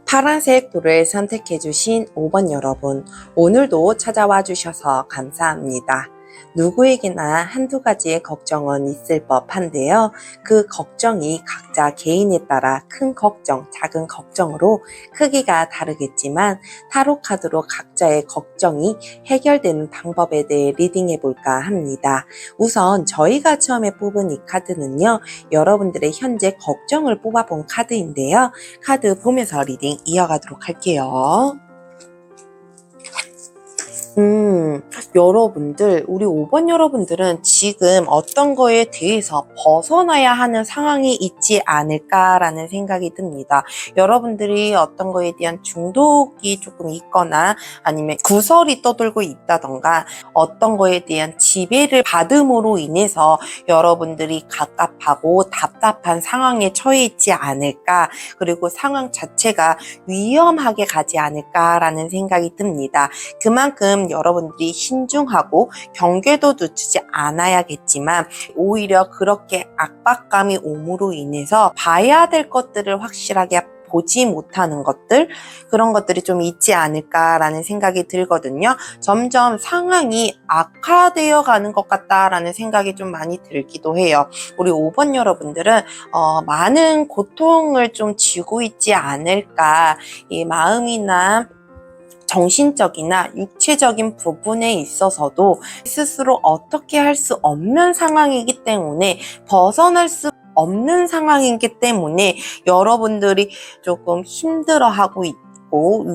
파란색 돌을 선택해주신 5번 여러분, 오늘도 찾아와 주셔서 감사합니다. 누구에게나 한두 가지의 걱정은 있을 법한데요. 그 걱정이 각자 개인에 따라 큰 걱정, 작은 걱정으로 크기가 다르겠지만 타로 카드로 각자의 걱정이 해결되는 방법에 대해 리딩해 볼까 합니다. 우선 저희가 처음에 뽑은 이 카드는요. 여러분들의 현재 걱정을 뽑아본 카드인데요. 카드 보면서 리딩 이어가도록 할게요. 여러분들, 우리 5번 여러분들은 지금 어떤 거에 대해서 벗어나야 하는 상황이 있지 않을까라는 생각이 듭니다. 여러분들이 어떤 거에 대한 중독이 조금 있거나 아니면 구설이 떠돌고 있다던가 어떤 거에 대한 지배를 받음으로 인해서 여러분들이 갑갑하고 답답한 상황에 처해 있지 않을까, 그리고 상황 자체가 위험하게 가지 않을까라는 생각이 듭니다. 그만큼 여러분들이 신중하고 경계도 늦추지 않아야겠지만 오히려 그렇게 압박감이 옴으로 인해서 봐야 될 것들을 확실하게 보지 못하는 것들, 그런 것들이 좀 있지 않을까라는 생각이 들거든요. 점점 상황이 악화되어 가는 것 같다라는 생각이 좀 많이 들기도 해요. 우리 5번 여러분들은 많은 고통을 좀 지고 있지 않을까, 이 마음이나 정신적이나 육체적인 부분에 있어서도 스스로 어떻게 할 수 없는 상황이기 때문에 벗어날 수 없는 상황이기 때문에 여러분들이 조금 힘들어하고 있고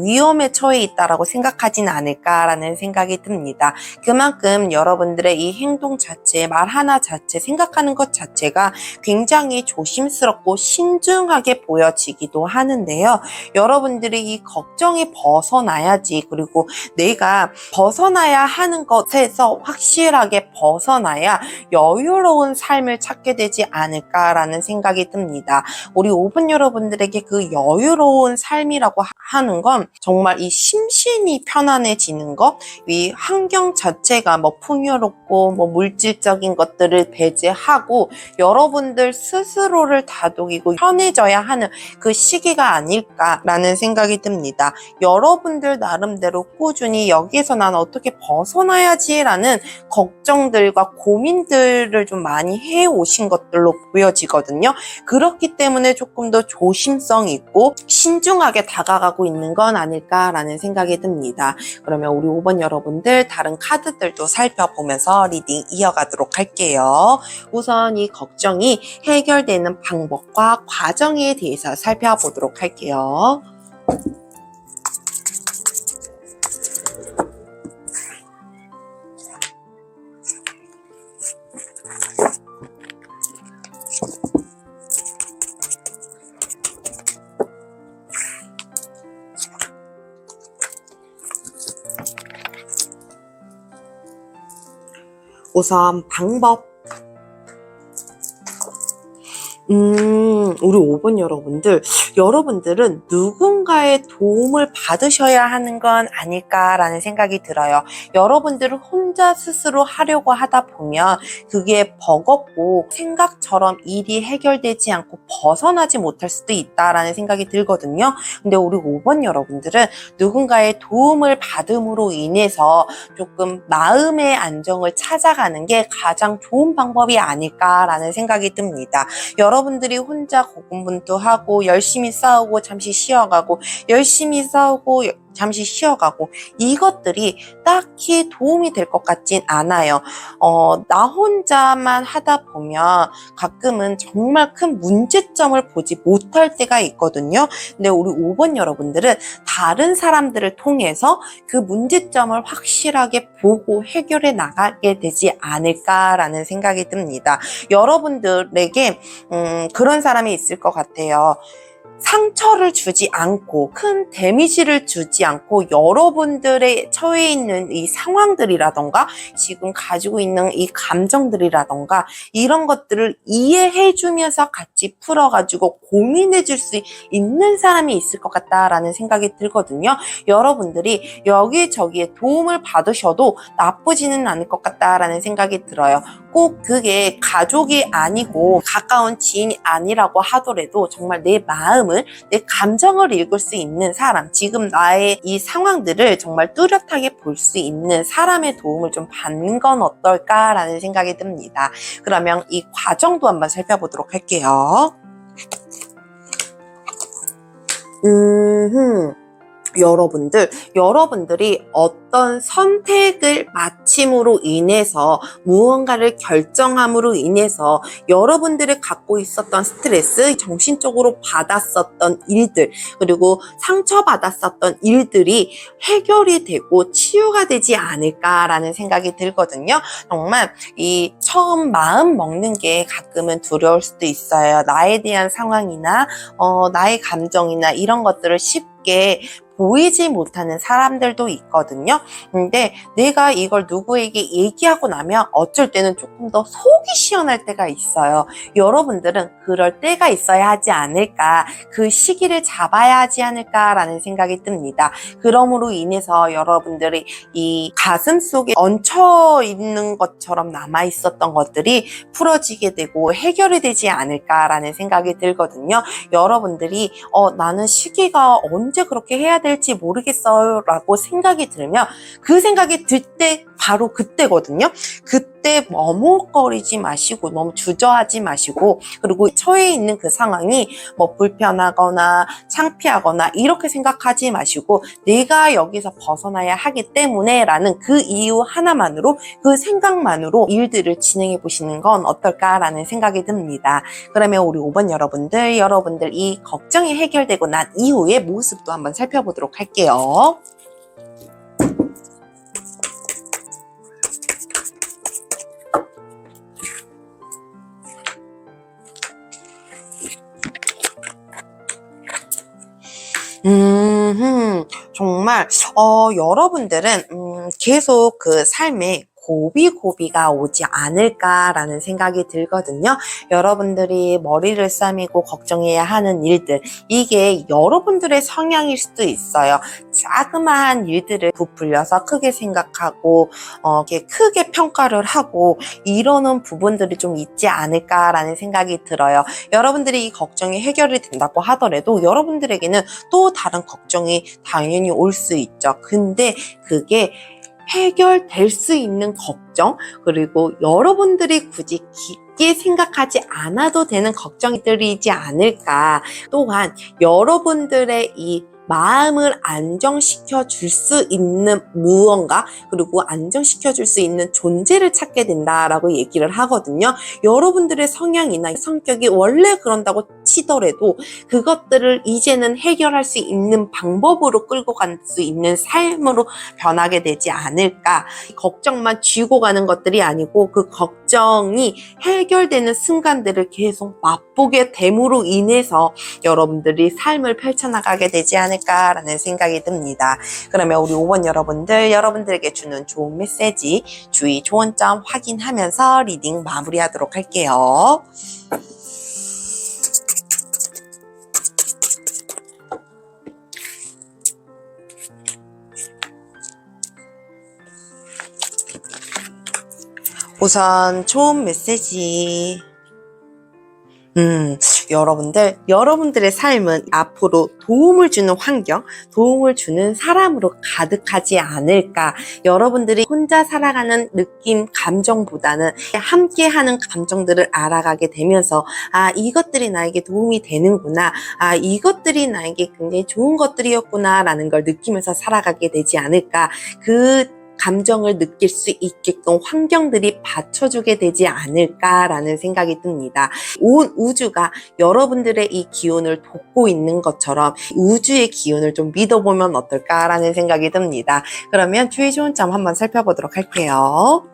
위험에 처해 있다라고 생각하진 않을까라는 생각이 듭니다. 그만큼 여러분들의 이 행동 자체, 말 하나 자체, 생각하는 것 자체가 굉장히 조심스럽고 신중하게 보여지기도 하는데요. 여러분들이 이 걱정이 벗어나야지, 그리고 내가 벗어나야 하는 것에서 확실하게 벗어나야 여유로운 삶을 찾게 되지 않을까라는 생각이 듭니다. 우리 5번 여러분들에게 그 여유로운 삶이라고 하는 하는 건 정말 이 심신이 편안해지는 것, 이 환경 자체가 뭐 풍요롭고 뭐 물질적인 것들을 배제하고 여러분들 스스로를 다독이고 편해져야 하는 그 시기가 아닐까라는 생각이 듭니다. 여러분들 나름대로 꾸준히 여기에서 난 어떻게 벗어나야지라는 걱정들과 고민들을 좀 많이 해오신 것들로 보여지거든요. 그렇기 때문에 조금 더 조심성 있고 신중하게 다가가고 있는 건 아닐까라는 생각이 듭니다. 그러면 우리 5번 여러분들 다른 카드들도 살펴보면서 리딩 이어가도록 할게요. 우선 이 걱정이 해결되는 방법과 과정에 대해서 살펴보도록 할게요. 우선 방법. 우리 5번 여러분들은 누군가의 도움을 받으셔야 하는 건 아닐까라는 생각이 들어요. 여러분들은 혼자 스스로 하려고 하다 보면 그게 버겁고 생각처럼 일이 해결되지 않고 벗어나지 못할 수도 있다라는 생각이 들거든요. 근데 우리 5번 여러분들은 누군가의 도움을 받음으로 인해서 조금 마음의 안정을 찾아가는 게 가장 좋은 방법이 아닐까라는 생각이 듭니다. 여러분들이 혼자 고군분투하고 열심히 싸우고 잠시 쉬어가고 열심히 싸우고 잠시 쉬어가고 이것들이 딱히 도움이 될 것 같진 않아요. 나 혼자만 하다 보면 가끔은 정말 큰 문제점을 보지 못할 때가 있거든요. 근데 우리 5번 여러분들은 다른 사람들을 통해서 그 문제점을 확실하게 보고 해결해 나가게 되지 않을까라는 생각이 듭니다. 여러분들에게 그런 사람이 있을 것 같아요. 상처를 주지 않고 큰 데미지를 주지 않고 여러분들의 처해 있는 이 상황들이라던가 지금 가지고 있는 이 감정들이라던가 이런 것들을 이해해 주면서 같이 풀어가지고 고민해 줄 수 있는 사람이 있을 것 같다라는 생각이 들거든요. 여러분들이 여기저기에 도움을 받으셔도 나쁘지는 않을 것 같다라는 생각이 들어요. 꼭 그게 가족이 아니고 가까운 지인이 아니라고 하더라도 정말 내 마음을 내 감정을 읽을 수 있는 사람, 지금 나의 이 상황들을 정말 뚜렷하게 볼 수 있는 사람의 도움을 좀 받는 건 어떨까라는 생각이 듭니다. 그러면 이 과정도 한번 살펴보도록 할게요. 여러분들이 어떤 선택을 마침으로 인해서 무언가를 결정함으로 인해서 여러분들이 갖고 있었던 스트레스, 정신적으로 받았었던 일들, 그리고 상처받았었던 일들이 해결이 되고 치유가 되지 않을까라는 생각이 들거든요. 정말 이 처음 마음 먹는 게 가끔은 두려울 수도 있어요. 나에 대한 상황이나 나의 감정이나 이런 것들을 쉽게 보이지 못하는 사람들도 있거든요. 근데 내가 이걸 누구에게 얘기하고 나면 어쩔 때는 조금 더 속이 시원할 때가 있어요. 여러분들은 그럴 때가 있어야 하지 않을까, 그 시기를 잡아야 하지 않을까라는 생각이 듭니다. 그러므로 인해서 여러분들이 이 가슴 속에 얹혀 있는 것처럼 남아 있었던 것들이 풀어지게 되고 해결이 되지 않을까라는 생각이 들거든요. 여러분들이 나는 시기가 언제 그렇게 해야 될지 모르겠어요 라고 생각이 들면 그 생각이 들 때 바로 그때거든요. 그때 머뭇거리지 마시고 너무 주저하지 마시고, 그리고 처해 있는 그 상황이 뭐 불편하거나 창피하거나 이렇게 생각하지 마시고 내가 여기서 벗어나야 하기 때문에 라는 그 이유 하나만으로, 그 생각만으로 일들을 진행해 보시는 건 어떨까라는 생각이 듭니다. 그러면 우리 5번 여러분들 이 걱정이 해결되고 난 이후의 모습도 한번 살펴보도록 할게요. 정말 여러분들은 계속 그 삶에 고비고비가 오지 않을까라는 생각이 들거든요. 여러분들이 머리를 싸매고 걱정해야 하는 일들, 이게 여러분들의 성향일 수도 있어요. 자그마한 일들을 부풀려서 크게 생각하고 이렇게 크게 평가를 하고 이러는 부분들이 좀 있지 않을까라는 생각이 들어요. 여러분들이 이 걱정이 해결이 된다고 하더라도 여러분들에게는 또 다른 걱정이 당연히 올 수 있죠. 근데 그게 해결될 수 있는 걱정, 그리고 여러분들이 굳이 깊게 생각하지 않아도 되는 걱정들이지 않을까. 또한 여러분들의 이 마음을 안정시켜 줄 수 있는 무언가, 그리고 안정시켜 줄 수 있는 존재를 찾게 된다라고 얘기를 하거든요. 여러분들의 성향이나 성격이 원래 그런다고 치더라도 그것들을 이제는 해결할 수 있는 방법으로 끌고 갈 수 있는 삶으로 변하게 되지 않을까. 걱정만 쥐고 가는 것들이 아니고 그 걱정이 해결되는 순간들을 계속 맛보게 됨으로 인해서 여러분들이 삶을 펼쳐나가게 되지 않을까라는 생각이 듭니다. 그러면 우리 5번 여러분들에게 주는 좋은 메시지, 주의, 좋은 점 확인하면서 리딩 마무리하도록 할게요. 우선 좋은 메시지. 여러분들의 삶은 앞으로 도움을 주는 환경, 도움을 주는 사람으로 가득하지 않을까. 여러분들이 혼자 살아가는 느낌, 감정보다는 함께하는 감정들을 알아가게 되면서 이것들이 나에게 도움이 되는구나. 이것들이 나에게 굉장히 좋은 것들이었구나 라는 걸 느끼면서 살아가게 되지 않을까. 그 감정을 느낄 수 있게끔 환경들이 받쳐주게 되지 않을까라는 생각이 듭니다. 온 우주가 여러분들의 이 기운을 돕고 있는 것처럼 우주의 기운을 좀 믿어보면 어떨까라는 생각이 듭니다. 그러면 주의 좋은 점 한번 살펴보도록 할게요.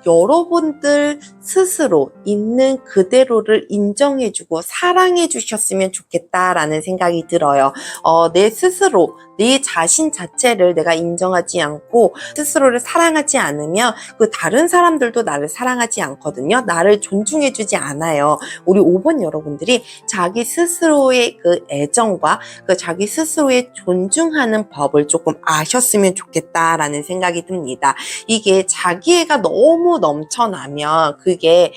여러분들 스스로 있는 그대로를 인정해주고 사랑해 주셨으면 좋겠다라는 생각이 들어요. 내 스스로, 내 자신 자체를 내가 인정하지 않고 스스로를 사랑하지 않으면 그 다른 사람들도 나를 사랑하지 않거든요. 나를 존중해주지 않아요. 우리 5번 여러분들이 자기 스스로의 그 애정과 그 자기 스스로의 존중하는 법을 조금 아셨으면 좋겠다라는 생각이 듭니다. 이게 자기애가 너무 넘쳐나면 그게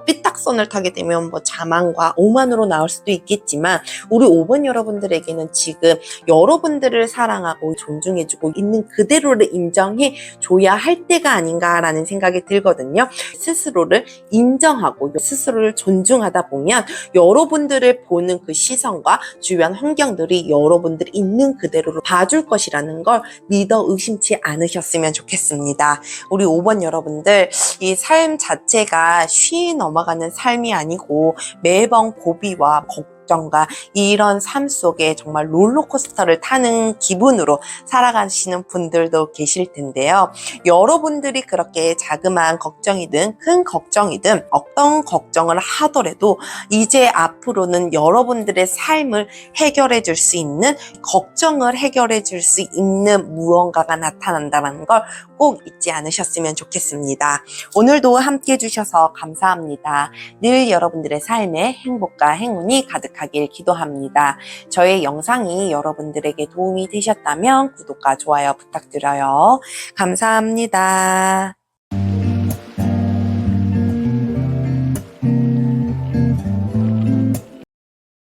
삐딱선을 타게 되면 뭐 자만과 오만으로 나올 수도 있겠지만 우리 5번 여러분들에게는 지금 여러분들을 사랑하고 존중해주고 있는 그대로를 인정해 줘야 할 때가 아닌가라는 생각이 들거든요. 스스로를 인정하고 스스로를 존중하다 보면 여러분들을 보는 그 시선과 주변 환경들이 여러분들이 있는 그대로를 봐줄 것이라는 걸 믿어 의심치 않으셨으면 좋겠습니다. 우리 5번 여러분들, 이 삶 자체가 쉬이 넘어가는 삶이 아니고 매번 고비와 걱정과 이런 삶 속에 정말 롤러코스터를 타는 기분으로 살아가시는 분들도 계실 텐데요. 여러분들이 그렇게 자그마한 걱정이든 큰 걱정이든 어떤 걱정을 하더라도 이제 앞으로는 여러분들의 삶을 해결해 줄 수 있는, 걱정을 해결해 줄 수 있는 무언가가 나타난다는 걸 꼭 잊지 않으셨으면 좋겠습니다. 오늘도 함께 해주셔서 감사합니다. 늘 여러분들의 삶에 행복과 행운이 가득하길 기도합니다. 저의 영상이 여러분들에게 도움이 되셨다면 구독과 좋아요 부탁드려요. 감사합니다.